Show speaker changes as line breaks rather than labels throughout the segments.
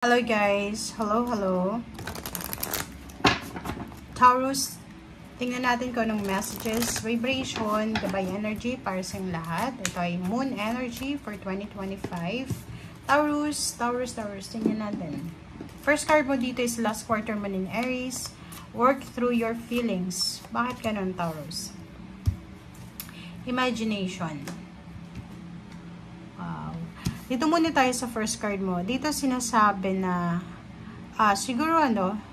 Hello guys, hello. Taurus, tingnan natin kung anong messages, vibration, gabay energy para sa lahat. Ito ay moon energy for 2025. Taurus, tingnan natin. First card mo dito is last quarter moon in Aries. Work through your feelings. Bakit ganun, Taurus? Imagination. Dito muna tayo sa first card mo. Dito sinasabi na siguro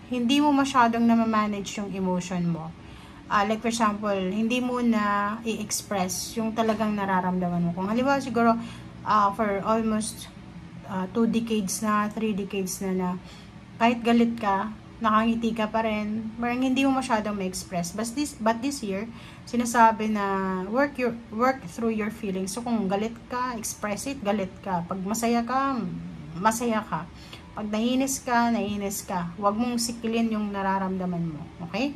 hindi mo masyadong na-manage yung emotion mo. Like for example, hindi mo na i-express yung talagang nararamdaman mo. Kung halimbawa siguro for almost 2 decades na, 3 decades na kahit galit ka, nakangiti ka pa rin, parang hindi mo masyadong ma-express. But this year, sinasabi na work through your feelings. So kung galit ka, express it, galit ka. Pag masaya ka, masaya ka. Pag nahinis ka. Huwag mong sikilin yung nararamdaman mo. Okay?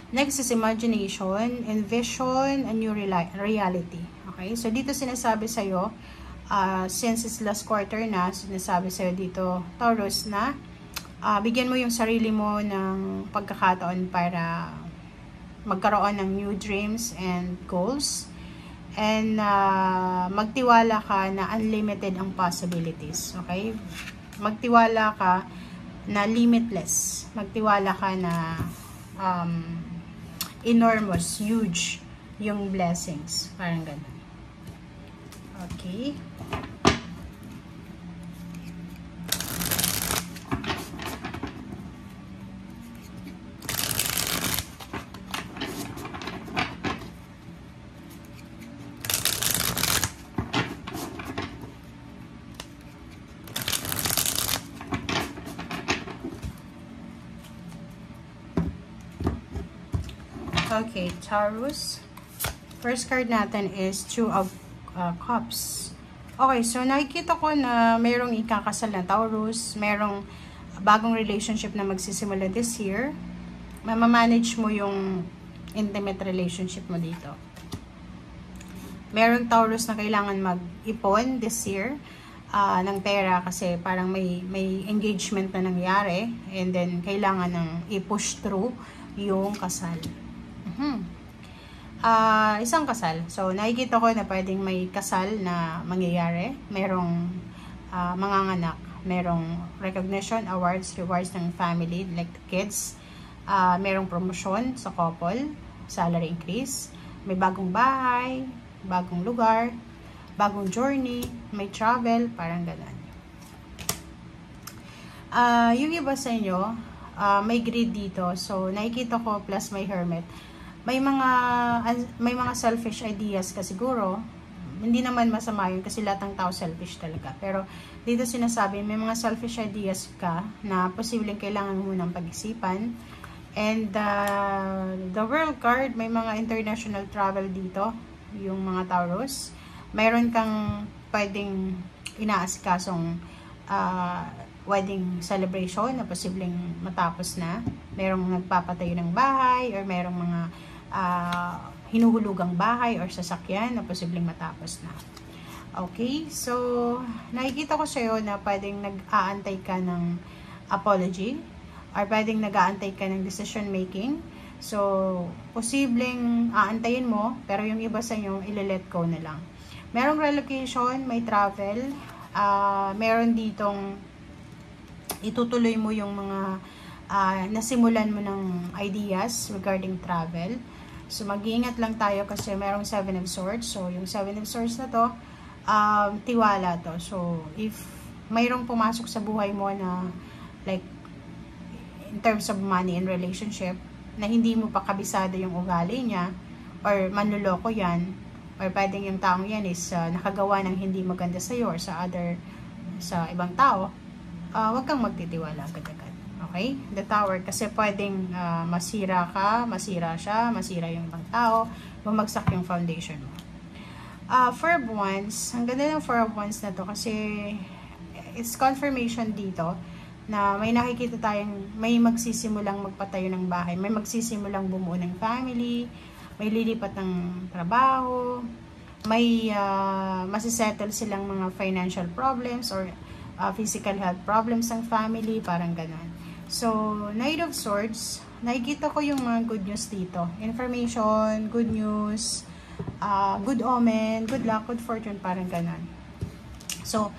Next is imagination, envision a new reality. Okay? So dito sinasabi sa'yo, since it's last quarter na, sinasabi sa'yo dito, Taurus, na bigyan mo yung sarili mo ng pagkakataon para magkaroon ng new dreams and goals, and magtiwala ka na unlimited ang possibilities. Okay? Magtiwala ka na limitless. Magtiwala ka na enormous, huge yung blessings. Parang ganun. Okay? Okay, Taurus. First card natin is Two of Cups. Okay, so nakikita ko na mayroong ikakasal na Taurus, mayroong bagong relationship na magsisimula this year. Mamamanage mo yung intimate relationship mo dito. Mayroong Taurus na kailangan mag-ipon this year ng pera kasi parang may engagement na nangyari, and then kailangan ng i-push through yung kasal. Isang kasal. So, nakikita ko na pwedeng may kasal na mangyayari. Merong manganganak. Merong recognition, awards, rewards ng family, like the kids. Merong promotion sa couple, salary increase. May bagong bahay, bagong lugar, bagong journey, may travel, parang ganun. Yung iba sa inyo, may greed dito. So, nakikita ko plus may hermit. May mga selfish ideas ka siguro. Hindi naman masama yun kasi lahat ng tao selfish talaga. Pero dito sinasabi, may mga selfish ideas ka na posibleng kailangan mo ng pag-isipan. And the world card, may mga international travel dito, yung mga Taurus. Mayroon kang pwedeng inaasikasong wedding celebration na posibleng matapos na. Merong nagpapatayo ng bahay, or merong mga hinuhulugang bahay or sasakyan na posibleng matapos na. Okay? So, nakikita ko sa'yo na pwedeng nag-aantay ka ng apology, or pwedeng nag-aantay ka ng decision making. So, posibleng aantayin mo, pero yung iba sa inyo, ile-let go na lang. Merong relocation, may travel, meron ditong itutuloy mo yung mga nasimulan mo ng ideas regarding travel. So, mag-iingat lang tayo kasi merong 7 of Swords. So, yung 7 of Swords na to, tiwala to. So, if mayroong pumasok sa buhay mo na, like, in terms of money and relationship, na hindi mo pa kabisado yung ugali niya, or manluloko yan, or pwedeng yung taong yan is nakagawa ng hindi maganda sa'yo or sa ibang tao, huwag kang magtitiwala agad-agad. Okay? The Tower. Kasi pwedeng masira ka, masira siya, masira yung ibang tao, bumagsak yung foundation mo. Four of Wands. Ang ganda ng Four of Wands na to kasi it's confirmation dito na may nakikita tayong may magsisimulang magpatayo ng bahay, may magsisimulang bumuo ng family, may lilipat ng trabaho, may masisettle silang mga financial problems, or physical health problems ng family, parang ganon. So, Knight of Swords, nakikita ko yung mga good news dito. Information, good news, good omen, good luck, good fortune, parang ganon. So,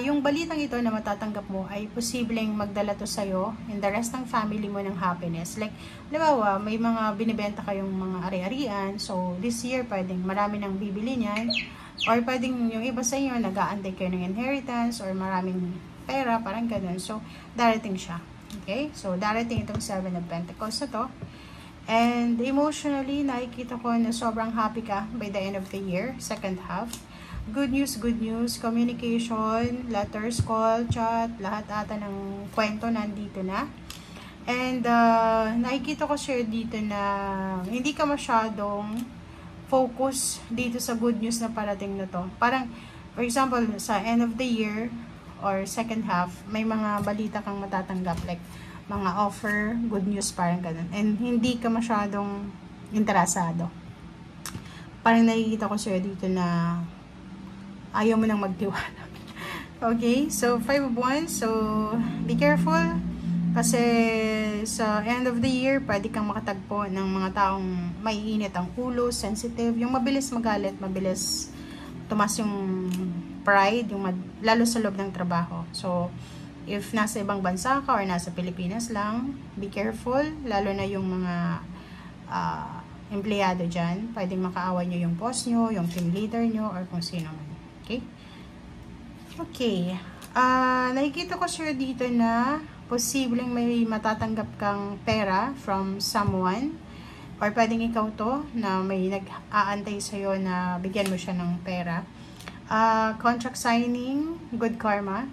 yung balitang ito na matatanggap mo ay posibleng magdala to sa'yo and the rest ng family mo ng happiness. Like, halimbawa, may mga binibenta kayong mga ari-arian. So, this year, pwedeng marami nang bibili niyan. Or pwedeng yung iba sa inyo, nag-aantay kayo ng inheritance or maraming pera, parang ganun. So, darating siya. Okay? So, darating itong 7 of Pentacles na to. And emotionally, nakikita ko na sobrang happy ka by the end of the year, second half. Good news, communication, letters, call, chat, lahat ata ng kwento nandito na. And nakikita ko sir dito na hindi ka masyadong focus dito sa good news na parating na to. Parang, for example, sa end of the year or second half, may mga balita kang matatanggap like mga offer, good news, parang ganun. And hindi ka masyadong interesado. Parang nakikita ko sir dito na ayaw mo nang magtiwala. Okay? So, 5 of Wands. So, be careful. Kasi sa end of the year, pwede kang makatagpo ng mga taong maiinit ang ulo, sensitive. Yung mabilis magalit, mabilis tumas yung pride, yung lalo sa loob ng trabaho. So, if nasa ibang bansa ka or nasa Pilipinas lang, be careful. Lalo na yung mga empleyado dyan. Pwedeng makaaway nyo yung boss nyo, yung team leader nyo, or kung sino man. Okay? Okay. Nakikita ko sure dito na posibleng may matatanggap kang pera from someone or pwedeng ikaw to na may nag-aantay sa'yo na bigyan mo siya ng pera. Contract signing, good karma,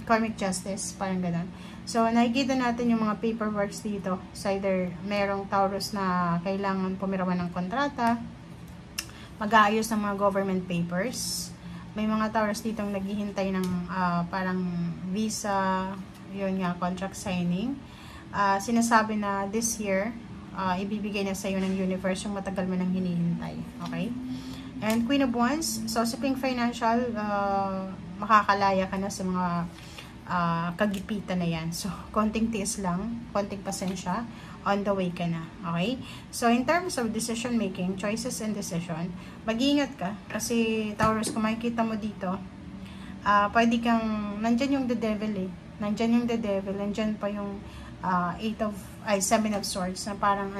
karmic justice, parang ganun. So, nakikita natin yung mga paperworks dito. So, either merong Taurus na kailangan pumiraman ng kontrata, mag-aayos ng mga government papers. May mga Taurus ditong naghihintay ng parang visa, yun nga, contract signing. Sinasabi na this year, ibibigay na sa'yo ng universe yung matagal mo nang hinihintay. Okay? And Queen of Wands, so sa financial, makakalaya ka na sa mga kagipitan na yan. So, konting tiis lang, konting pasensya, on the way ka na. Okay? So, in terms of decision making, choices and decision, mag-iingat ka. Kasi, Taurus, kung makikita mo dito, pwede kang, nandyan yung the devil eh. Nandyan yung the devil, nandyan pa yung 7 of swords, na parang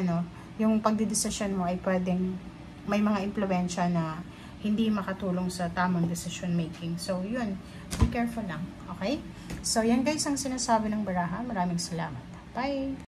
yung pagdidesisyon mo ay pwedeng may mga impluensya na hindi makatulong sa tamang decision making. So, yun. Be careful lang. Okay? So, yan guys ang sinasabi ng baraha. Maraming salamat. Bye!